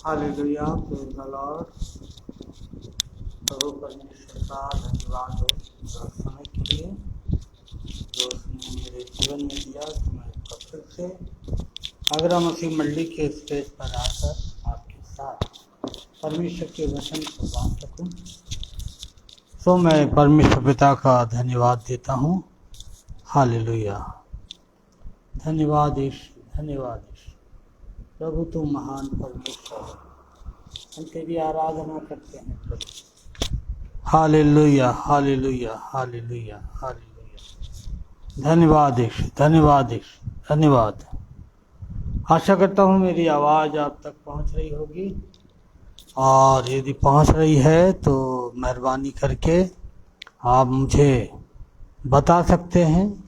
Hallelujah, praise the Lord. प्रभु परमेश्वर का धन्यवाद हो समय के लिए जो उसने मेरे जीवन में दिया। तो मैं फिर से आगरा मसीह मंडली के स्टेज पर आकर आपके साथ परमेश्वर के वचन को बांट सकूं, तो मैं परमेश्वर पिता का धन्यवाद देता हूं। हालेलुया, धन्यवाद यीशु, धन्यवाद यीशु। प्रभु तू महान परमेश्वर, हम तेरी आराधना करते हैं प्रभु। Hallelujah, hallelujah, hallelujah, hallelujah. धन्यवाद यीशु, धन्यवाद यीशु, धन्यवाद। आशा करता हूँ मेरी आवाज़ आप तक पहुँच रही होगी, और यदि पहुँच रही है तो मेहरबानी करके आप मुझे बता सकते हैं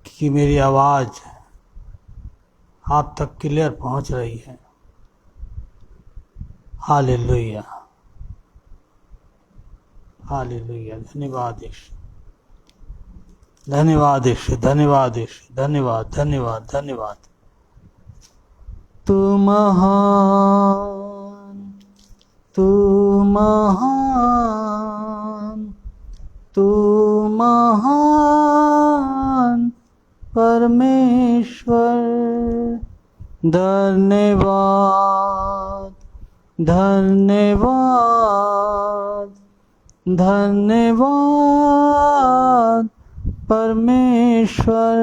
कि मेरी आवाज़ आप तक क्लियर पहुँच रही है। Hallelujah, hallelujah. धन्यवाद यीशु, धन्यवाद यीशु, धन्यवाद यीशु, धन्यवाद, धन्यवाद, धन्यवाद। तू महान, तू महान, तू महान परमेश्वर। धन्यवाद, धन्यवाद, धन्यवाद परमेश्वर।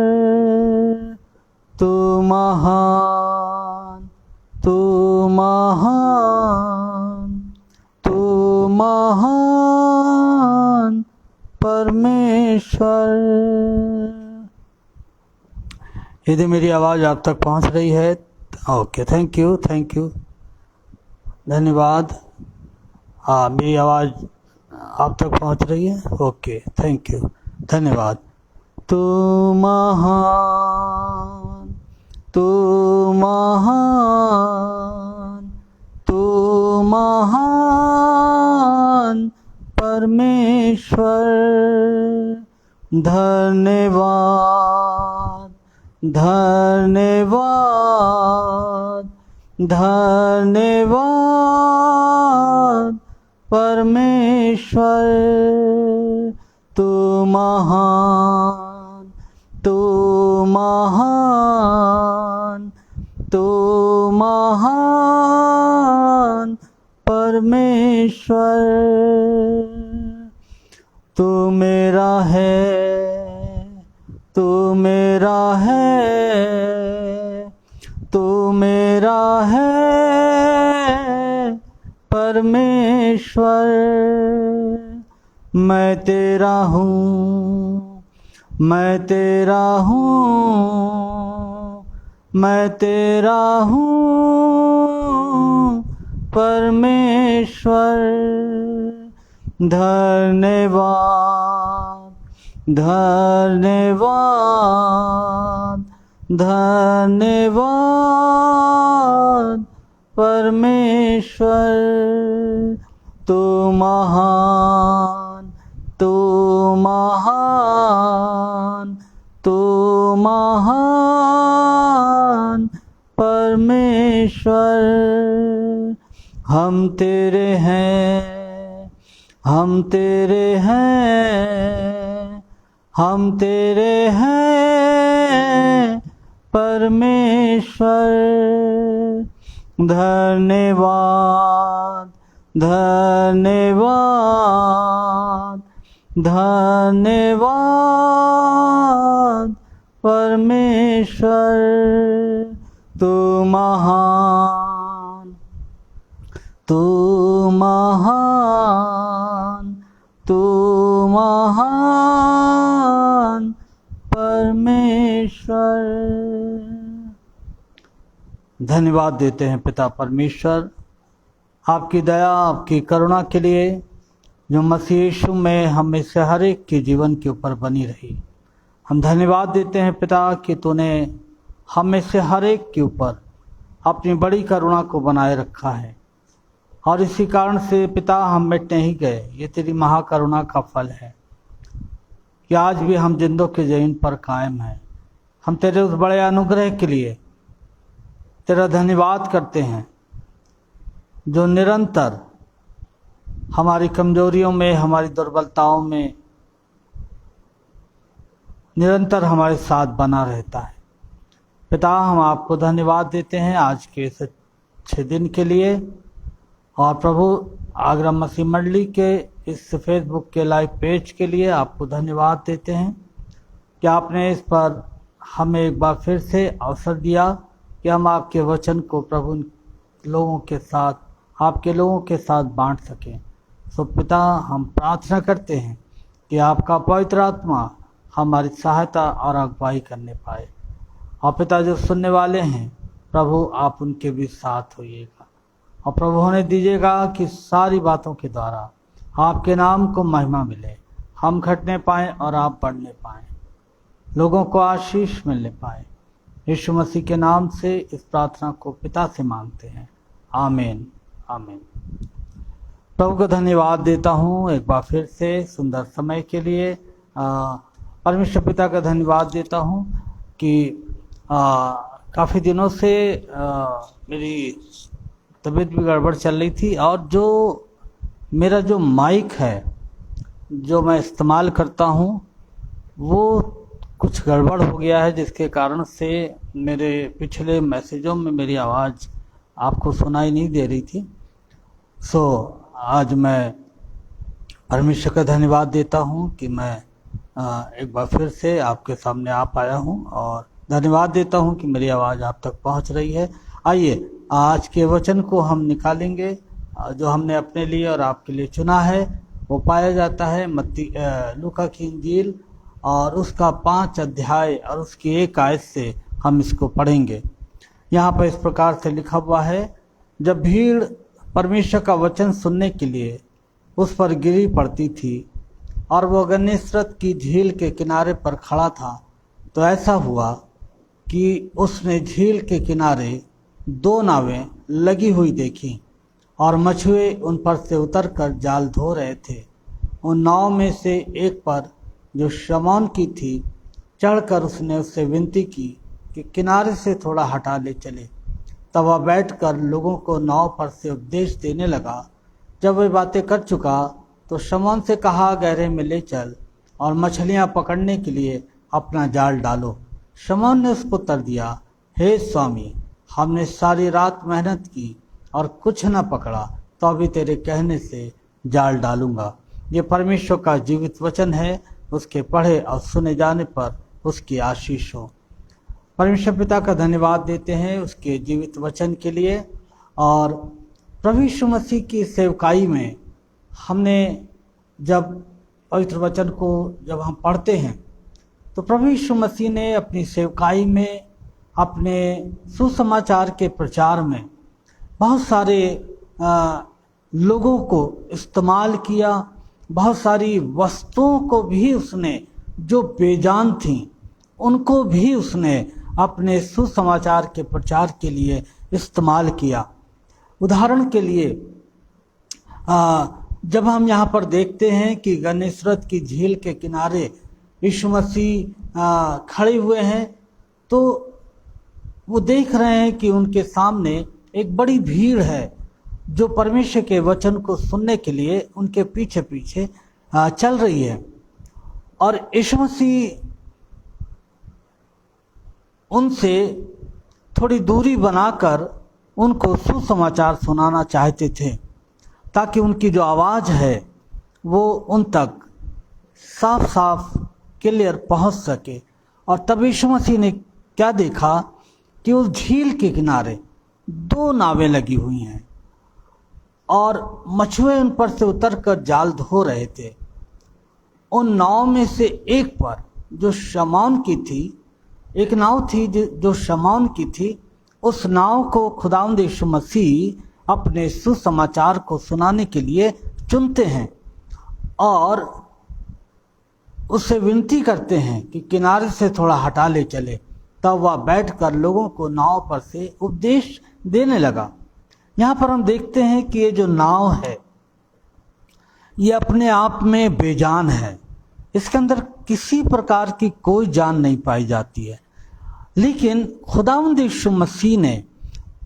तू महान, तू महान, तू महान परमेश्वर। यदि मेरी आवाज़ आप तक पहुंच रही है, okay, thank you, thank you, धन्यवाद। हाँ, मेरी आवाज़ आप तक पहुंच रही है, ओके, थैंक यू, धन्यवाद। तू महान, तू महान, तू महान परमेश्वर। धन्यवाद, धन्यवाद, धन्यवाद परमेश्वर। तू महान, तू महान, तू महान परमेश्वर। तू मेरा है, तू मेरा है, तू मेरा है परमेश्वर। मैं तेरा हूँ, मैं तेरा हूँ, मैं तेरा हूँ परमेश्वर। धन्यवाद, धन्यवाद, धन्यवाद परमेश्वर। तू महान, तू महान, तू महान परमेश्वर। हम तेरे हैं, हम तेरे हैं, हम तेरे हैं परमेश्वर। धन्यवाद, धन्यवाद, धन्यवाद परमेश्वर। तू महान, तू महान, तू महान परमेश्वर। धन्यवाद देते हैं पिता परमेश्वर आपकी दया, आपकी करुणा के लिए जो मसीह यीशु में हमें से हर एक के जीवन के ऊपर बनी रही। हम धन्यवाद देते हैं पिता कि तूने हमें से हर एक के ऊपर अपनी बड़ी करुणा को बनाए रखा है, और इसी कारण से पिता हम मिट नहीं गए। ये तेरी महाकरुणा का फल है कि आज भी हम जिंदों के ज़मीन पर कायम हैं। हम तेरे उस बड़े अनुग्रह के लिए तेरा धन्यवाद करते हैं जो निरंतर हमारी कमजोरियों में, हमारी दुर्बलताओं में निरंतर हमारे साथ बना रहता है। पिता, हम आपको धन्यवाद देते हैं आज के इस अच्छे दिन के लिए, और प्रभु आगरा मसीह मंडली के इस फेसबुक के लाइव पेज के लिए आपको धन्यवाद देते हैं कि आपने इस पर हमें एक बार फिर से अवसर दिया कि हम आपके वचन को प्रभु लोगों के साथ, आपके लोगों के साथ बांट सकें। सो पिता, हम प्रार्थना करते हैं कि आपका पवित्र आत्मा हमारी सहायता और अगुवाई करने पाए। और पिता, जो सुनने वाले हैं प्रभु, आप उनके भी साथ होइएगा और प्रभु होने दीजिएगा कि सारी बातों के द्वारा आपके नाम को महिमा मिले, हम घटने पाएँ और आप बढ़ने पाएँ, लोगों को आशीष मिलने पाए। यीशु मसीह के नाम से इस प्रार्थना को पिता से मांगते हैं, आमीन आमीन। प्रभु को धन्यवाद देता हूँ एक बार फिर से सुंदर समय के लिए। परमेश्वर पिता का धन्यवाद देता हूँ कि काफ़ी दिनों से मेरी तबीयत भी गड़बड़ चल रही थी, और जो मेरा जो माइक है जो मैं इस्तेमाल करता हूँ वो कुछ गड़बड़ हो गया है, जिसके कारण से मेरे पिछले मैसेजों में मेरी आवाज़ आपको सुनाई नहीं दे रही थी। सो आज मैं परमेश्वर का धन्यवाद देता हूँ कि मैं एक बार फिर से आपके सामने आ पाया हूँ, और धन्यवाद देता हूँ कि मेरी आवाज़ आप तक पहुँच रही है। आइए आज के वचन को हम निकालेंगे जो हमने अपने लिए और आपके लिए चुना है। वो पाया जाता है लूका की इंजील और उसका 5 अध्याय और उसकी 1 आयत से हम इसको पढ़ेंगे। यहाँ पर इस प्रकार से लिखा हुआ है, जब भीड़ परमेश्वर का वचन सुनने के लिए उस पर गिरी पड़ती थी और वो गन्नेसरत की झील के किनारे पर खड़ा था, तो ऐसा हुआ कि उसने झील के किनारे 2 नावें लगी हुई देखी और मछुए उन पर से उतरकर जाल धो रहे थे। उन नाव में से एक पर, जो शमौन की थी, चढ़कर उसने उससे विनती की कि किनारे से थोड़ा हटा ले चले। तब वह बैठकर लोगों को नाव पर से उपदेश देने लगा। जब वह बातें कर चुका तो शमौन से कहा, गहरे में ले चल और मछलियां पकड़ने के लिए अपना जाल डालो। शमौन ने उसको उत्तर दिया, हे स्वामी, हमने सारी रात मेहनत की और कुछ न पकड़ा, तो अभी तेरे कहने से जाल डालूंगा। ये परमेश्वर का जीवित वचन है, उसके पढ़े और सुने जाने पर उसकी आशीष हो। परमेश्वर पिता का धन्यवाद देते हैं उसके जीवित वचन के लिए। और प्रभु यीशु मसीह की सेवकाई में हमने जब पवित्र वचन को जब हम पढ़ते हैं तो प्रभु यीशु मसीह ने अपनी सेवकाई में, अपने सुसमाचार के प्रचार में बहुत सारे लोगों को इस्तेमाल किया। बहुत सारी वस्तुओं को भी उसने, जो बेजान थीं, उनको भी उसने अपने सुसमाचार के प्रचार के लिए इस्तेमाल किया। उदाहरण के लिए जब हम यहाँ पर देखते हैं कि गन्नेसरत की झील के किनारे यीशु मसीह खड़े हुए हैं, तो वो देख रहे हैं कि उनके सामने एक बड़ी भीड़ है जो परमेश्वर के वचन को सुनने के लिए उनके पीछे पीछे चल रही है। और यीशु मसीह उनसे थोड़ी दूरी बनाकर उनको सुसमाचार सुनाना चाहते थे, ताकि उनकी जो आवाज़ है वो उन तक साफ साफ क्लियर पहुंच सके। और तब यीशु मसीह ने क्या देखा कि उस झील के किनारे 2 नावें लगी हुई हैं और मछुए उन पर से उतरकर जाल धो रहे थे। उन नाव में से एक पर, जो शमौन की थी, एक नाव थी जो शमौन की थी, उस नाव को खुदावंद यीशु मसीह अपने सुसमाचार को सुनाने के लिए चुनते हैं और उससे विनती करते हैं कि किनारे से थोड़ा हटा ले चले। तब वह बैठकर लोगों को नाव पर से उपदेश देने लगा। यहाँ पर हम देखते हैं कि ये जो नाव है ये अपने आप में बेजान है, इसके अंदर किसी प्रकार की कोई जान नहीं पाई जाती है। लेकिन खुदावंद यीशु मसीह ने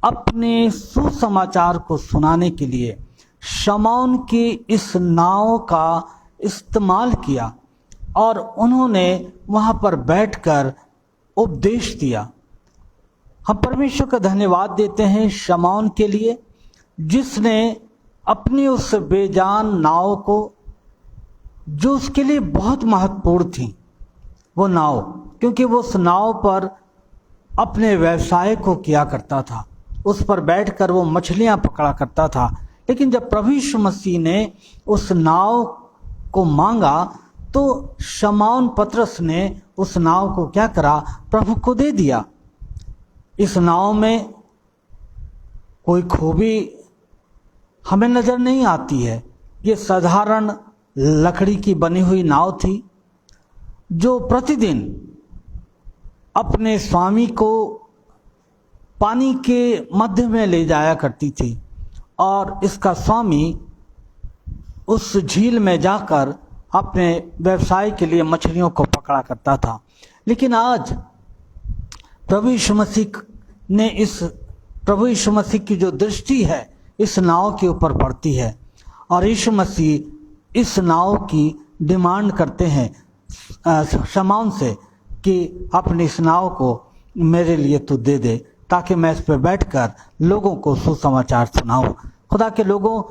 अपने सुसमाचार को सुनाने के लिए शमौन की इस नाव का इस्तेमाल किया और उन्होंने वहाँ पर बैठकर उपदेश दिया। हम परमेश्वर का धन्यवाद देते हैं शमौन के लिए, जिसने अपनी उस बेजान नाव को, जो उसके लिए बहुत महत्वपूर्ण थी वो नाव, क्योंकि वो उस नाव पर अपने व्यवसाय को किया करता था, उस पर बैठकर वो मछलियां पकड़ा करता था। लेकिन जब प्रभु यीशु मसीह ने उस नाव को मांगा तो शमौन पतरस ने उस नाव को क्या करा, प्रभु को दे दिया। इस नाव में कोई खूबी हमें नज़र नहीं आती है। ये साधारण लकड़ी की बनी हुई नाव थी जो प्रतिदिन अपने स्वामी को पानी के मध्य में ले जाया करती थी और इसका स्वामी उस झील में जाकर अपने व्यवसाय के लिए मछलियों को पकड़ा करता था। लेकिन आज प्रभु यीशु मसीह की जो दृष्टि है इस नाव के ऊपर पड़ती है और यीशु मसीह इस नाव की डिमांड करते हैं शमौन से कि अपनी इस नाव को मेरे लिए तू दे दे, ताकि मैं इस पर बैठकर लोगों को सुसमाचार सुनाऊं। खुदा के लोगों,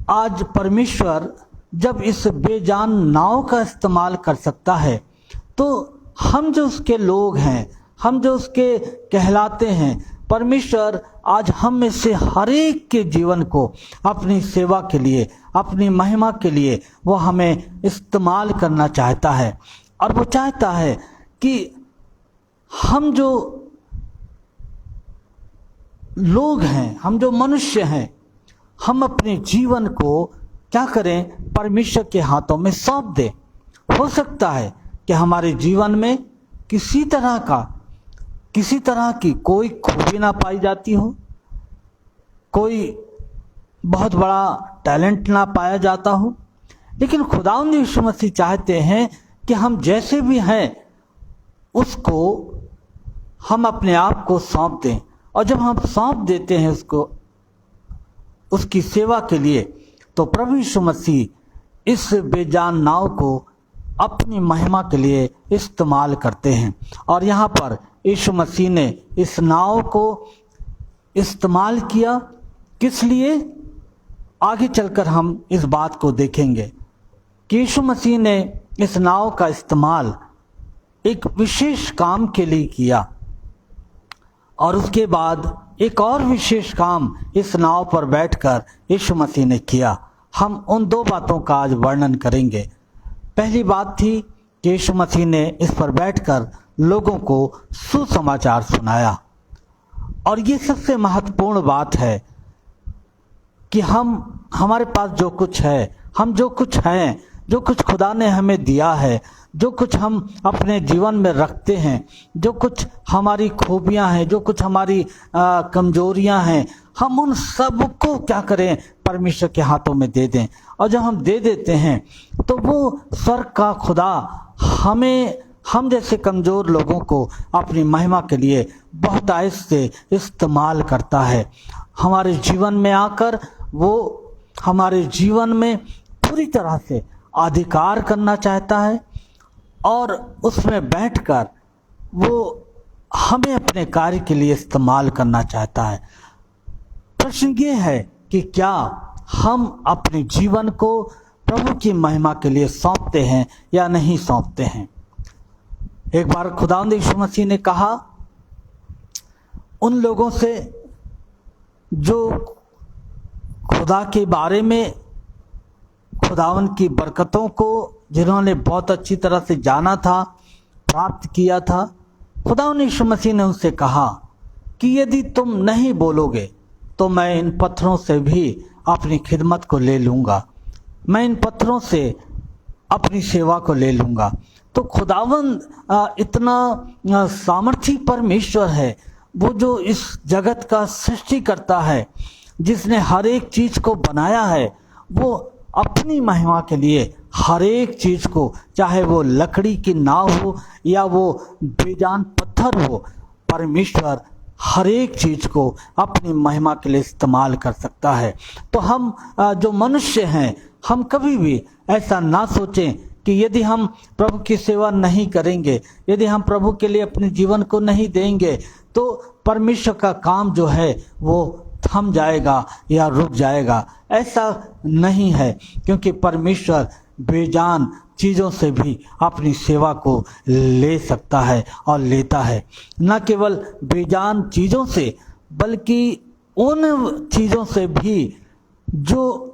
आज परमेश्वर जब इस बेजान नाव का इस्तेमाल कर सकता है तो हम जो उसके लोग हैं, हम जो उसके कहलाते हैं, परमेश्वर आज हम में से हर एक के जीवन को अपनी सेवा के लिए, अपनी महिमा के लिए वो हमें इस्तेमाल करना चाहता है। और वो चाहता है कि हम जो लोग हैं, हम जो मनुष्य हैं, हम अपने जीवन को क्या करें, परमेश्वर के हाथों में सौंप दें। हो सकता है कि हमारे जीवन में किसी तरह की कोई खूबी ना पाई जाती हो, कोई बहुत बड़ा टैलेंट ना पाया जाता हो, लेकिन खुदावंद यीशु मसीह चाहते हैं कि हम जैसे भी हैं उसको हम अपने आप को सौंप दें। और जब हम सौंप देते हैं उसको उसकी सेवा के लिए, तो प्रभु यीशु मसीह इस बेजान नाव को अपनी महिमा के लिए इस्तेमाल करते हैं। और यहाँ पर यीशु मसीह ने इस नाव को इस्तेमाल किया, किस लिए? आगे चलकर हम इस बात को देखेंगे कि यीशु मसीह ने इस नाव का इस्तेमाल एक विशेष काम के लिए किया और उसके बाद एक और विशेष काम इस नाव पर बैठकर यीशु मसीह ने किया। हम उन दो बातों का आज वर्णन करेंगे। पहली बात थी कि यीशु मसीह ने इस पर बैठकर लोगों को सुसमाचार सुनाया। और ये सबसे महत्वपूर्ण बात है कि हमारे पास जो कुछ है, हम जो कुछ हैं, जो कुछ खुदा ने हमें दिया है, जो कुछ हम अपने जीवन में रखते हैं, जो कुछ हमारी खूबियां हैं, जो कुछ हमारी कमजोरियां हैं, हम उन सब को क्या करें, परमेश्वर के हाथों में दे दें। और जब हम दे देते हैं तो वो स्वर्ग का खुदा हम जैसे कमज़ोर लोगों को अपनी महिमा के लिए बहुत आयत से इस्तेमाल करता है। हमारे जीवन में आकर वो हमारे जीवन में पूरी तरह से अधिकार करना चाहता है और उसमें बैठकर वो हमें अपने कार्य के लिए इस्तेमाल करना चाहता है। प्रश्न ये है कि क्या हम अपने जीवन को प्रभु की महिमा के लिए सौंपते हैं या नहीं सौंपते हैं। एक बार खुदावंद यीशु मसीह ने कहा उन लोगों से जो खुदा के बारे में, खुदावंद की बरकतों को जिन्होंने बहुत अच्छी तरह से जाना था, प्राप्त किया था, खुदावंद यीशु मसीह ने उनसे कहा कि यदि तुम नहीं बोलोगे तो मैं इन पत्थरों से भी अपनी खिदमत को ले लूँगा, मैं इन पत्थरों से अपनी सेवा को ले लूँगा। तो खुदावंद इतना सामर्थी परमेश्वर है, वो जो इस जगत का सृष्टि करता है, जिसने हर एक चीज़ को बनाया है, वो अपनी महिमा के लिए हर एक चीज़ को, चाहे वो लकड़ी की नाव हो या वो बेजान पत्थर हो, परमेश्वर हर एक चीज़ को अपनी महिमा के लिए इस्तेमाल कर सकता है। तो हम जो मनुष्य हैं, हम कभी भी ऐसा ना सोचें कि यदि हम प्रभु की सेवा नहीं करेंगे, यदि हम प्रभु के लिए अपने जीवन को नहीं देंगे, तो परमेश्वर का काम जो है वो थम जाएगा या रुक जाएगा। ऐसा नहीं है, क्योंकि परमेश्वर बेजान चीज़ों से भी अपनी सेवा को ले सकता है और लेता है। न केवल बेजान चीज़ों से, बल्कि उन चीज़ों से भी जो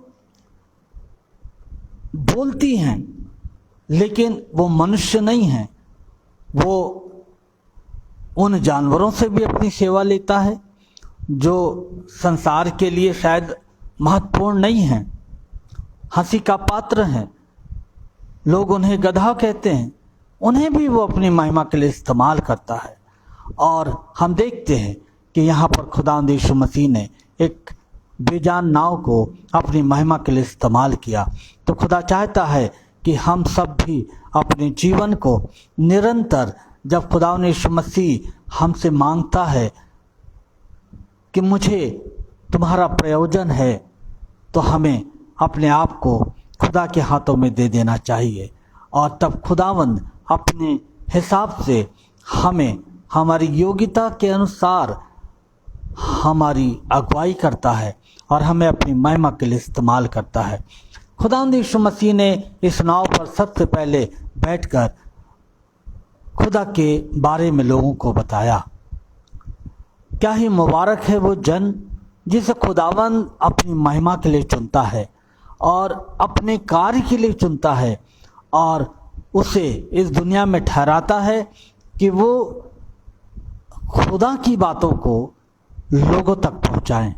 बोलती हैं लेकिन वो मनुष्य नहीं हैं। वो उन जानवरों से भी अपनी सेवा लेता है जो संसार के लिए शायद महत्वपूर्ण नहीं हैं, हंसी का पात्र हैं, लोग उन्हें गधा कहते हैं, उन्हें भी वो अपनी महिमा के लिए इस्तेमाल करता है। और हम देखते हैं कि यहाँ पर खुदावंद यीशु मसीह ने एक बेजान नाव को अपनी महिमा के लिए इस्तेमाल किया। तो खुदा चाहता है कि हम सब भी अपने जीवन को निरंतर, जब खुदावंद यीशु मसीह हमसे मांगता है कि मुझे तुम्हारा प्रयोजन है, तो हमें अपने आप को खुदा के हाथों में दे देना चाहिए। और तब खुदावंद अपने हिसाब से हमें हमारी योग्यता के अनुसार हमारी अगुवाई करता है और हमें अपनी महिमा के लिए इस्तेमाल करता है। खुदावंद यीशु मसीह ने इस नाव पर सबसे पहले बैठकर खुदा के बारे में लोगों को बताया। क्या ही मुबारक है वो जन जिसे खुदावंद अपनी महिमा के लिए चुनता है और अपने कार्य के लिए चुनता है, और उसे इस दुनिया में ठहराता है कि वो खुदा की बातों को लोगों तक पहुंचाएं,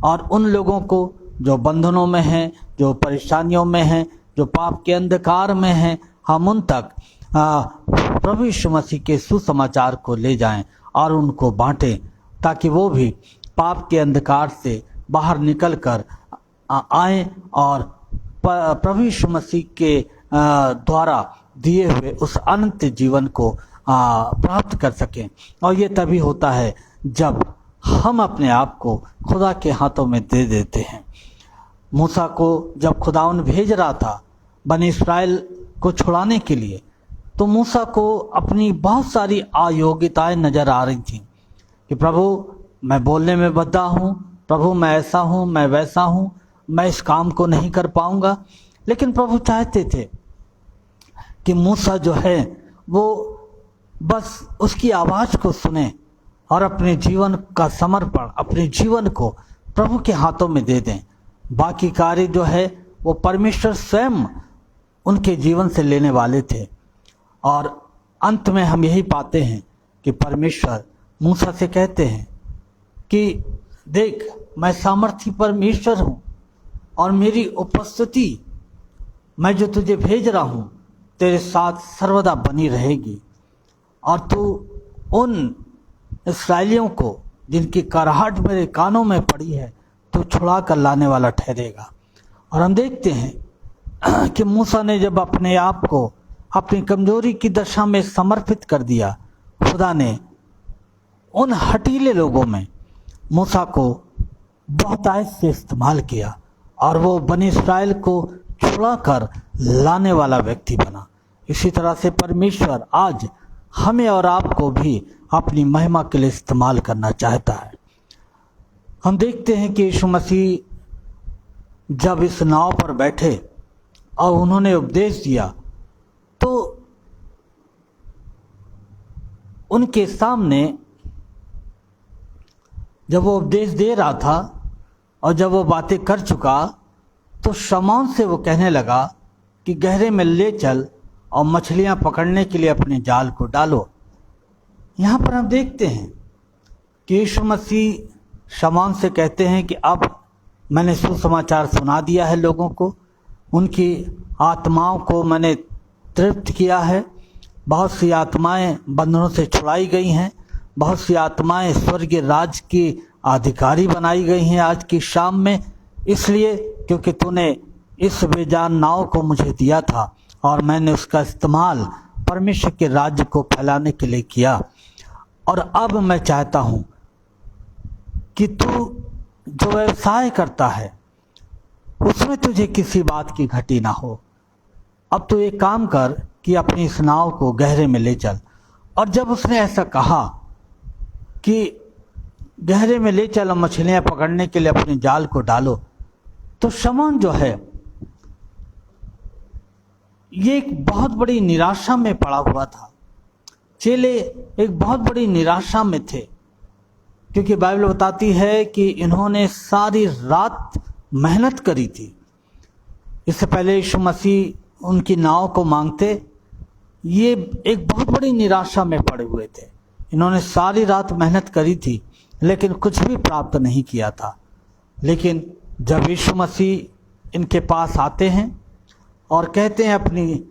और उन लोगों को जो बंधनों में हैं, जो परेशानियों में हैं, जो पाप के अंधकार में हैं, हम उन तक प्रभु यीशु मसीह के सुसमाचार को ले जाएं और उनको बांटें, ताकि वो भी पाप के अंधकार से बाहर निकल कर आएँ और प्रभु यीशु मसीह के द्वारा दिए हुए उस अनंत जीवन को प्राप्त कर सकें। और ये तभी होता है जब हम अपने आप को खुदा के हाथों में दे देते हैं। मूसा को जब खुदावन भेज रहा था बनी इस्राएल को छुड़ाने के लिए, तो मूसा को अपनी बहुत सारी अयोग्यताएं नजर आ रही थी कि प्रभु मैं बोलने में बद्धा हूँ, प्रभु मैं ऐसा हूँ, मैं वैसा हूँ, मैं इस काम को नहीं कर पाऊंगा। लेकिन प्रभु चाहते थे कि मूसा जो है वो बस उसकी आवाज़ को सुने और अपने जीवन का समर्पण, अपने जीवन को प्रभु के हाथों में दे दें। बाकी कार्य जो है वो परमेश्वर स्वयं उनके जीवन से लेने वाले थे। और अंत में हम यही पाते हैं कि परमेश्वर मूसा से कहते हैं कि देख, मैं सामर्थी परमेश्वर हूँ और मेरी उपस्थिति, मैं जो तुझे भेज रहा हूँ, तेरे साथ सर्वदा बनी रहेगी, और तू उन इस्राएलियों को जिनकी कराहट मेरे कानों में पड़ी है, तो छुड़ा कर लाने वाला ठहरेगा। और हम देखते हैं कि मूसा ने जब अपने आप को अपनी कमजोरी की दशा में समर्पित कर दिया, खुदा ने उन हठीले लोगों में मूसा को बहुतायत से इस्तेमाल किया और वो बनी इस्राएल को छुड़ा कर लाने वाला व्यक्ति बना। इसी तरह से परमेश्वर आज हमें और आपको भी अपनी महिमा के लिए इस्तेमाल करना चाहता है। हम देखते हैं कि यीशु मसीह जब इस नाव पर बैठे और उन्होंने उपदेश दिया, तो उनके सामने जब वो उपदेश दे रहा था और जब वो बातें कर चुका, तो शमौन से वो कहने लगा कि गहरे में ले चल और मछलियां पकड़ने के लिए अपने जाल को डालो। यहाँ पर हम देखते हैं कि यीशु मसीह शमौन से कहते हैं कि अब मैंने सुसमाचार सुना दिया है लोगों को, उनकी आत्माओं को मैंने तृप्त किया है। बहुत सी आत्माएं बंधनों से छुड़ाई गई हैं, बहुत सी आत्माएं स्वर्गीय राज की अधिकारी बनाई गई हैं आज की शाम में, इसलिए क्योंकि तूने इस बेजान नाव को मुझे दिया था और मैंने उसका इस्तेमाल परमेश्वर के राज्य को फैलाने के लिए किया। और अब मैं चाहता हूँ कि तू जो व्यवसाय करता है उसमें तुझे किसी बात की घटी ना हो। अब तू एक काम कर कि अपनी इस नाव को गहरे में ले चल। और जब उसने ऐसा कहा कि गहरे में ले चल, मछलियां पकड़ने के लिए अपने जाल को डालो, तो शमौन जो है ये एक बहुत बड़ी निराशा में पड़ा हुआ था। चेले एक बहुत बड़ी निराशा में थे, क्योंकि बाइबल बताती है कि इन्होंने सारी रात मेहनत करी थी। इससे पहले यीशु मसीह उनकी नाव को मांगते, ये एक बहुत बड़ी निराशा में पड़े हुए थे। इन्होंने सारी रात मेहनत करी थी लेकिन कुछ भी प्राप्त नहीं किया था। लेकिन जब यीशु मसीह इनके पास आते हैं और कहते हैं अपनी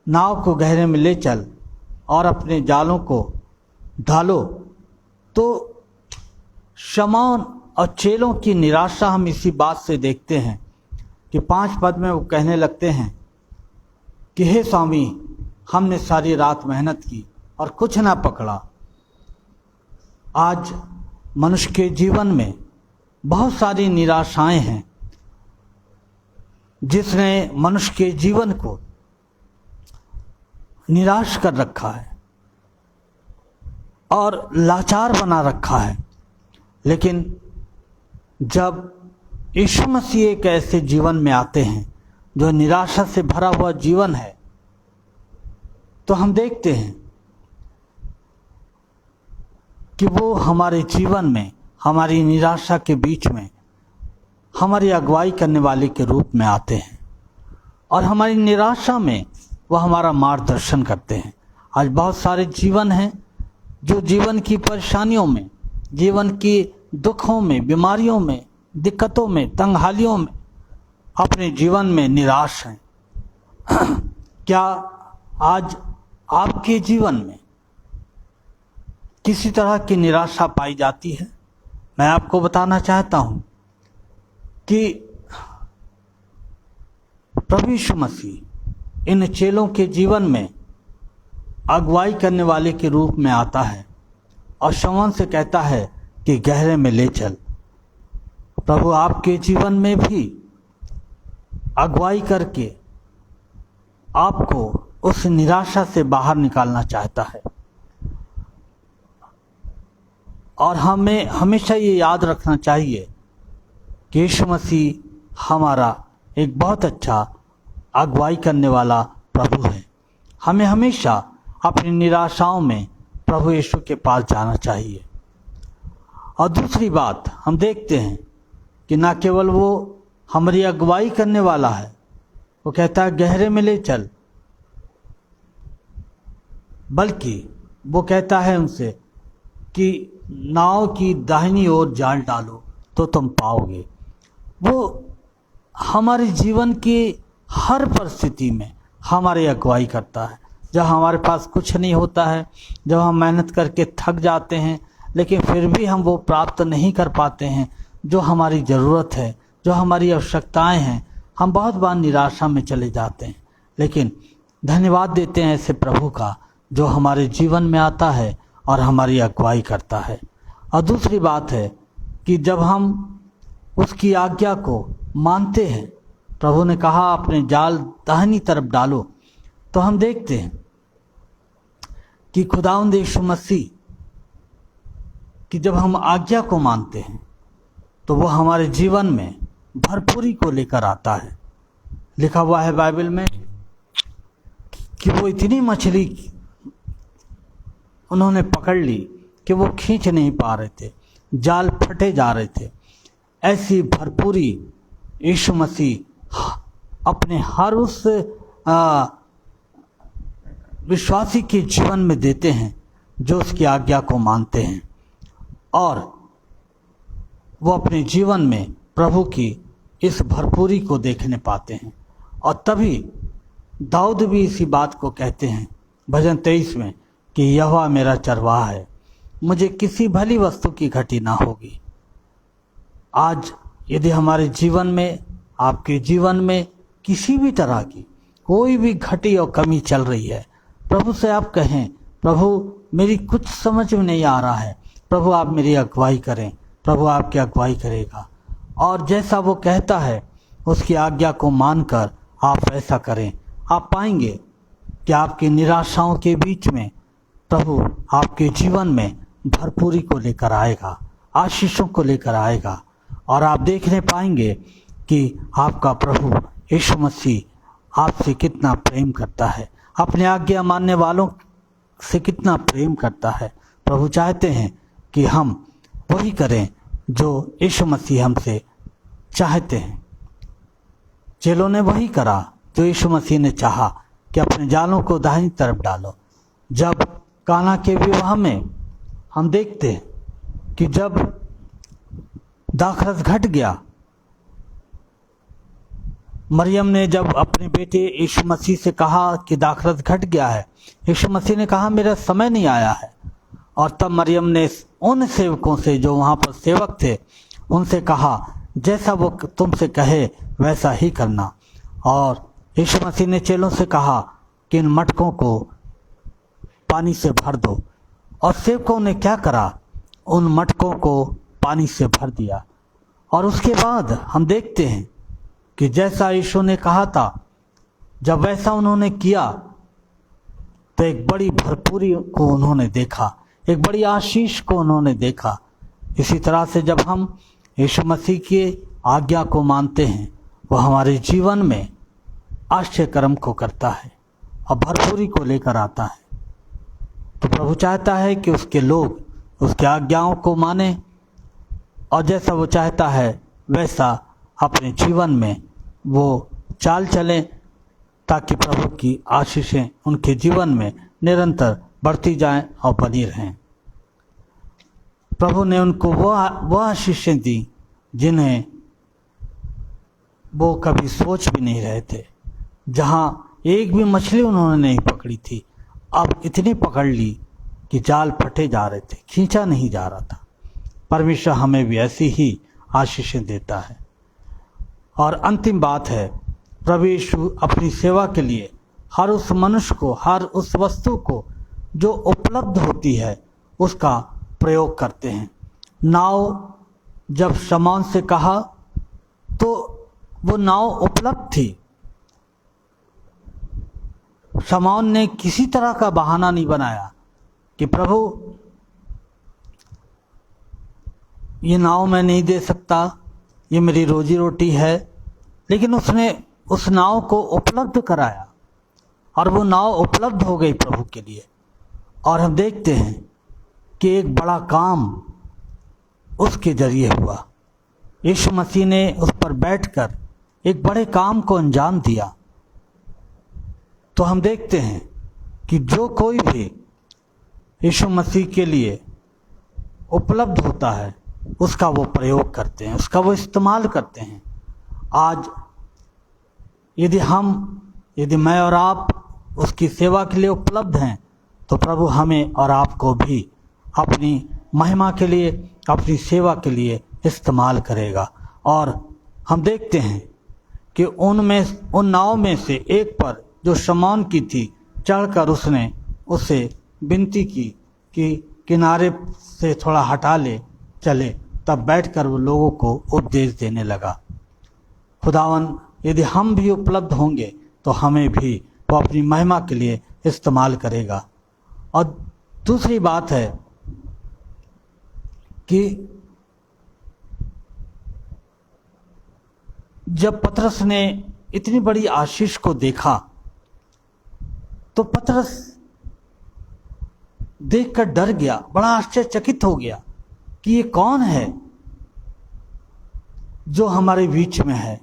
नाव को गहरे में ले चल और अपने जालों को ढालो, तो शमौन और चेलों की निराशा हम इसी बात से देखते हैं कि 5 पद में वो कहने लगते हैं कि हे स्वामी, हमने सारी रात मेहनत की और कुछ ना पकड़ा। आज मनुष्य के जीवन में बहुत सारी निराशाएं हैं जिसने मनुष्य के जीवन को निराश कर रखा है और लाचार बना रखा है। लेकिन जब यीशु मसीह एक ऐसे जीवन में आते हैं जो निराशा से भरा हुआ जीवन है, तो हम देखते हैं कि वो हमारे जीवन में, हमारी निराशा के बीच में हमारी अगुवाई करने वाले के रूप में आते हैं और हमारी निराशा में वो हमारा मार्गदर्शन करते हैं। आज बहुत सारे जीवन हैं जो जीवन की परेशानियों में, जीवन की दुखों में, बीमारियों में, दिक्कतों में, तंगहालियों में अपने जीवन में निराश हैं। क्या आज आपके जीवन में किसी तरह की निराशा पाई जाती है? मैं आपको बताना चाहता हूं कि प्रभु यीशु मसीह इन चेलों के जीवन में अगुवाई करने वाले के रूप में आता है और शमौन से कहता है कि गहरे में ले चल। प्रभु आपके जीवन में भी अगुवाई करके आपको उस निराशा से बाहर निकालना चाहता है। और हमें हमेशा ये याद रखना चाहिए कि यीशु मसीह हमारा एक बहुत अच्छा अगुवाई करने वाला प्रभु है। हमें हमेशा अपनी निराशाओं में प्रभु यीशु के पास जाना चाहिए। और दूसरी बात हम देखते हैं कि ना केवल वो हमारी अगुवाई करने वाला है, वो कहता है गहरे में ले चल, बल्कि वो कहता है उनसे कि नाव की दाहिनी ओर जाल डालो तो तुम पाओगे। वो हमारे जीवन की हर परिस्थिति में हमारी अगुवाई करता है। जब हमारे पास कुछ नहीं होता है, जब हम मेहनत करके थक जाते हैं लेकिन फिर भी हम वो प्राप्त नहीं कर पाते हैं जो हमारी ज़रूरत है, जो हमारी आवश्यकताएं हैं, हम बहुत बार निराशा में चले जाते हैं। लेकिन धन्यवाद देते हैं ऐसे प्रभु का जो हमारे जीवन में आता है और हमारी अगुवाई करता है। और दूसरी बात है कि जब हम उसकी आज्ञा को मानते हैं, प्रभु ने कहा अपने जाल दाहिनी तरफ डालो, तो हम देखते हैं कि खुदावंद यीशु मसीह कि जब हम आज्ञा को मानते हैं तो वो हमारे जीवन में भरपूरी को लेकर आता है। लिखा हुआ है बाइबल में कि वो इतनी मछली उन्होंने पकड़ ली कि वो खींच नहीं पा रहे थे, जाल फटे जा रहे थे। ऐसी भरपूरी यीशु मसीह अपने हर उस विश्वासी के जीवन में देते हैं जो उसकी आज्ञा को मानते हैं, और वो अपने जीवन में प्रभु की इस भरपूरी को देखने पाते हैं। और तभी दाऊद भी इसी बात को कहते हैं भजन 23 में कि यहोवा मेरा चरवाहा है, मुझे किसी भली वस्तु की घटी ना होगी। आज यदि हमारे जीवन में, आपके जीवन में किसी भी तरह की कोई भी घटी और कमी चल रही है, प्रभु से आप कहें, प्रभु मेरी कुछ समझ में नहीं आ रहा है, प्रभु आप मेरी अगुवाई करें। प्रभु आपकी अगुवाई करेगा और जैसा वो कहता है उसकी आज्ञा को मानकर आप ऐसा करें। आप पाएंगे कि आपकी निराशाओं के बीच में प्रभु आपके जीवन में भरपूरी को लेकर आएगा, आशीषों को लेकर आएगा और आप देखने पाएंगे कि आपका प्रभु यीशु मसीह आपसे कितना प्रेम करता है, अपने आज्ञा मानने वालों से कितना प्रेम करता है। प्रभु चाहते हैं कि हम वही करें जो यीशु मसीह हमसे चाहते हैं। चेलों ने वही करा जो यीशु मसीह ने चाहा कि अपने जालों को दाहिनी तरफ डालो। जब काना के विवाह में हम देखते हैं कि जब दाखरस घट गया, मरियम ने जब अपने बेटे यीशु मसीह से कहा कि दाखरस घट गया है, यीशु मसीह ने कहा मेरा समय नहीं आया है। और तब मरियम ने उन सेवकों से जो वहाँ पर सेवक थे उनसे कहा जैसा वो तुमसे कहे वैसा ही करना। और यीशु मसीह ने चेलों से कहा कि इन मटकों को पानी से भर दो। और सेवकों ने क्या करा, उन मटकों को पानी से भर दिया। और उसके बाद हम देखते हैं कि जैसा यीशु ने कहा था, जब वैसा उन्होंने किया तो एक बड़ी भरपूरी को उन्होंने देखा, एक बड़ी आशीष को उन्होंने देखा। इसी तरह से जब हम यीशु मसीह की आज्ञा को मानते हैं, वह हमारे जीवन में आश्चर्य कर्म को करता है और भरपूरी को लेकर आता है। तो प्रभु चाहता है कि उसके लोग उसकी आज्ञाओं को माने और जैसा वो चाहता है वैसा अपने जीवन में वो चाल चलें, ताकि प्रभु की आशीषें उनके जीवन में निरंतर बढ़ती जाएं और बनी रहें। प्रभु ने उनको वह आशीषें दी जिन्हें वो कभी सोच भी नहीं रहे थे। जहाँ एक भी मछली उन्होंने नहीं पकड़ी थी, अब इतनी पकड़ ली कि जाल फटे जा रहे थे, खींचा नहीं जा रहा था। परमेश्वर हमें भी ऐसी ही आशीषें देता है। और अंतिम बात है, प्रभु यीशु अपनी सेवा के लिए हर उस मनुष्य को, हर उस वस्तु को जो उपलब्ध होती है उसका प्रयोग करते हैं। नाव जब शमौन से कहा तो वो नाव उपलब्ध थी। शमौन ने किसी तरह का बहाना नहीं बनाया कि प्रभु ये नाव मैं नहीं दे सकता, ये मेरी रोजी रोटी है, लेकिन उसने उस नाव को उपलब्ध कराया और वो नाव उपलब्ध हो गई प्रभु के लिए। और हम देखते हैं कि एक बड़ा काम उसके जरिए हुआ। यीशु मसीह ने उस पर बैठकर एक बड़े काम को अंजाम दिया। तो हम देखते हैं कि जो कोई भी यीशु मसीह के लिए उपलब्ध होता है उसका वो प्रयोग करते हैं, उसका वो इस्तेमाल करते हैं। आज यदि मैं और आप उसकी सेवा के लिए उपलब्ध हैं तो प्रभु हमें और आपको भी अपनी महिमा के लिए, अपनी सेवा के लिए इस्तेमाल करेगा। और हम देखते हैं कि उन नाव में से एक पर जो शमौन की थी, चढ़कर उसने उससे विनती की कि किनारे से थोड़ा हटा ले चले। तब बैठकर वो लोगों को उपदेश देने लगा। खुदावन यदि हम भी उपलब्ध होंगे तो हमें भी वो अपनी महिमा के लिए इस्तेमाल करेगा। और दूसरी बात है कि जब पतरस ने इतनी बड़ी आशीष को देखा तो पतरस देखकर डर गया, बड़ा आश्चर्यचकित हो गया कि ये कौन है जो हमारे बीच में है।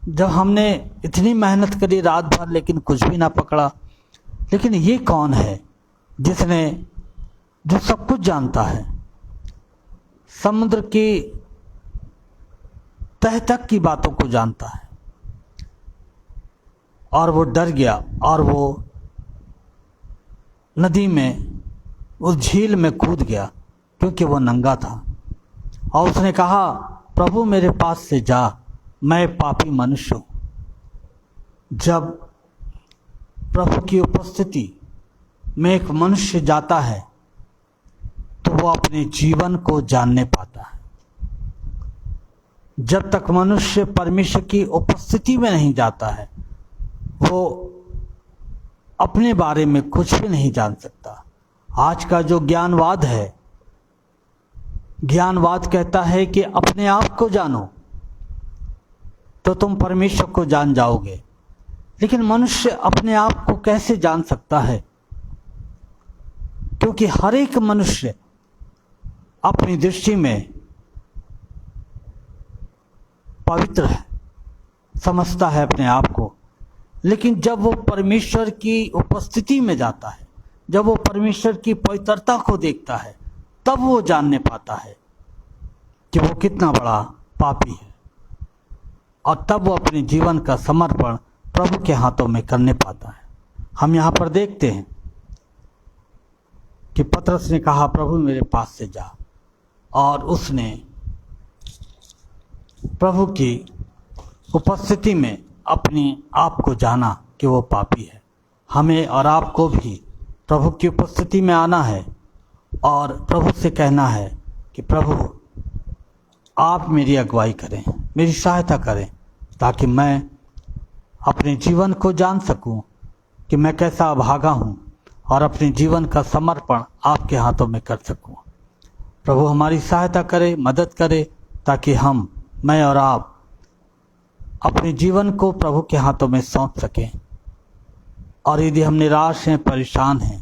जब हमने इतनी मेहनत करी रात भर लेकिन कुछ भी ना पकड़ा, लेकिन ये कौन है जो सब कुछ जानता है, समुद्र की तह तक की बातों को जानता है। और वो डर गया और वो नदी में, उस झील में कूद गया क्योंकि वो नंगा था। और उसने कहा, प्रभु मेरे पास से जा, मैं पापी मनुष्य हूँ। जब प्रभु की उपस्थिति में एक मनुष्य जाता है तो वो अपने जीवन को जानने पाता है। जब तक मनुष्य परमेश्वर की उपस्थिति में नहीं जाता है वो अपने बारे में कुछ भी नहीं जान सकता। आज का जो ज्ञानवाद है, ज्ञानवाद कहता है कि अपने आप को जानो तो तुम परमेश्वर को जान जाओगे। लेकिन मनुष्य अपने आप को कैसे जान सकता है? क्योंकि हर एक मनुष्य अपनी दृष्टि में पवित्र है, समझता है अपने आप को। लेकिन जब वो परमेश्वर की उपस्थिति में जाता है, जब वो परमेश्वर की पवित्रता को देखता है, तब वो जानने पाता है कि वो कितना बड़ा पापी है, और तब वो अपने जीवन का समर्पण प्रभु के हाथों में करने पाता है। हम यहाँ पर देखते हैं कि पतरस ने कहा, प्रभु मेरे पास से जा, और उसने प्रभु की उपस्थिति में अपने आप को जाना कि वो पापी है। हमें और आपको भी प्रभु की उपस्थिति में आना है और प्रभु से कहना है कि प्रभु आप मेरी अगुवाई करें, मेरी सहायता करें, ताकि मैं अपने जीवन को जान सकूं कि मैं कैसा अभागा हूं और अपने जीवन का समर्पण आपके हाथों में कर सकूं। प्रभु हमारी सहायता करे, मदद करे, ताकि मैं और आप अपने जीवन को प्रभु के हाथों में सौंप सकें। और यदि हम निराश हैं, परेशान हैं,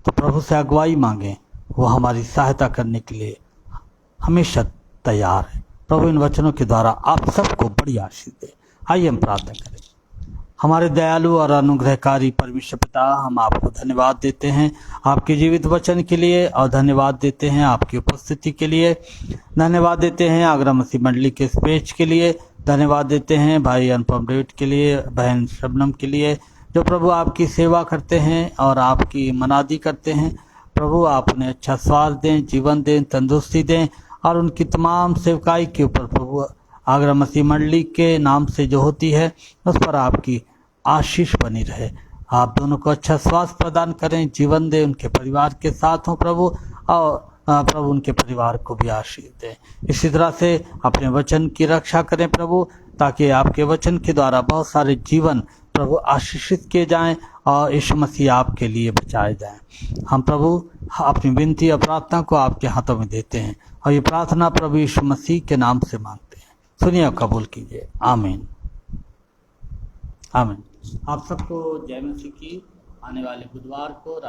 तो प्रभु से अगुवाई मांगें। वो हमारी सहायता करने के लिए हमेशा तैयार है। प्रभु इन वचनों के द्वारा आप सबको बड़ी आशीष दे। आइए हम प्रार्थना करें। हमारे दयालु और अनुग्रहकारी परमेश्वर पिता, हम आपको धन्यवाद देते हैं आपके जीवित वचन के लिए, और धन्यवाद देते हैं आपकी उपस्थिति के लिए। धन्यवाद देते हैं आगरा मसीह मंडली के इस पेज के लिए। धन्यवाद देते हैं भाई अनुपम डेविड के लिए, बहन शबनम के लिए, जो प्रभु आपकी सेवा करते हैं और आपकी मनादी करते हैं। प्रभु आप उन्हें अच्छा स्वास्थ्य दें, जीवन दें, तंदुरुस्ती दें, और उनकी तमाम सेवकाई के ऊपर प्रभु आगरा मसीह मंडली के नाम से जो होती है उस पर आपकी आशीष बनी रहे। आप दोनों को अच्छा स्वास्थ्य प्रदान करें, जीवन दें, उनके परिवार के साथ हों प्रभु, और प्रभु उनके परिवार को भी आशीष दें। इसी तरह से अपने वचन की रक्षा करें प्रभु, ताकि आपके वचन के द्वारा बहुत सारे जीवन प्रभु आशीषित किए जाएं और यीशु मसीह आपके लिए बचाए जाएं। हम प्रभु अपनी विनती और प्रार्थना को आपके हाथों में देते हैं, और ये प्रार्थना प्रभु यीशु मसीह के नाम से मांगते हैं। सुनिए और कबूल कीजिए। आमीन, आमीन। आप सबको जय मसीह की। आने वाले बुधवार को